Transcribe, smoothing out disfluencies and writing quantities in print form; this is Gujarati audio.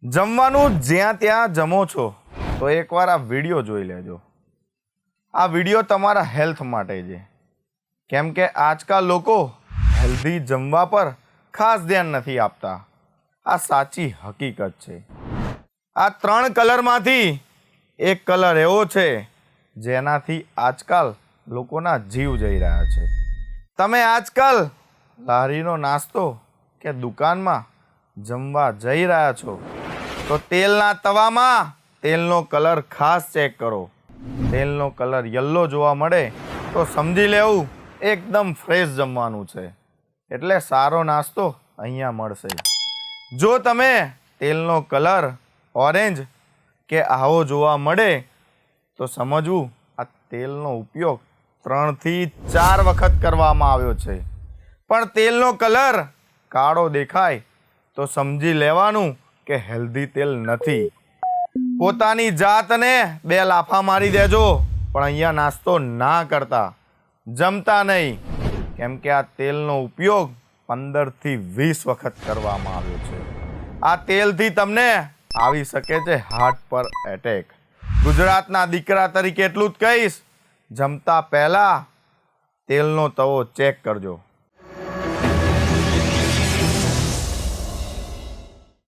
જમવાનું જ્યાં ત્યાં જમો છો તો એકવાર આ વિડીયો જોઈ લેજો. આ વિડીયો તમારા હેલ્થ માટે છે, કેમ કે આજકાલ લોકો હેલ્ધી જમવા પર ખાસ ધ્યાન નથી આપતા. આ સાચી હકીકત છે. આ 3 કલરમાંથી એક કલર એવો છે જેનાથી આજકાલ લોકોના જીવ જઈ રહ્યા છે. તમે આજકાલ લારીનો નાસ્તો કે દુકાનમાં જમવા જઈ રહ્યા છો તો તેલના તવામાં તેલનો કલર ખાસ ચેક કરો. તેલનો કલર યલો જોવા મળે તો સમજી લેવું એકદમ ફ્રેશ જમવાનું છે, એટલે સારો નાસ્તો અહીંયા મળશે. જો તમે તેલનો કલર ઓરેન્જ કે આવો જોવા મળે તો સમજવું આ તેલનો ઉપયોગ 3 થી 4 વખત કરવામાં આવ્યો છે. પણ તેલનો કલર કાળો દેખાય તો સમજી લેવાનું કે હેલ્ધી તેલ નથી. પોતાની જાતને 2 લાફા મારી દેજો, પણ અહીંયા નાસ્તો ના કરતા, જમતા નહીં, કેમ કે આ તેલનો ઉપયોગ 15 થી 20 વખત કરવામાં આવ્યો છે. આ તેલથી તમને આવી શકે છે હાર્ટ પર એટેક. ગુજરાતના દીકરા તરીકે એટલું જ કહીશ, જમતા પહેલા તેલનો તવો ચેક કરજો.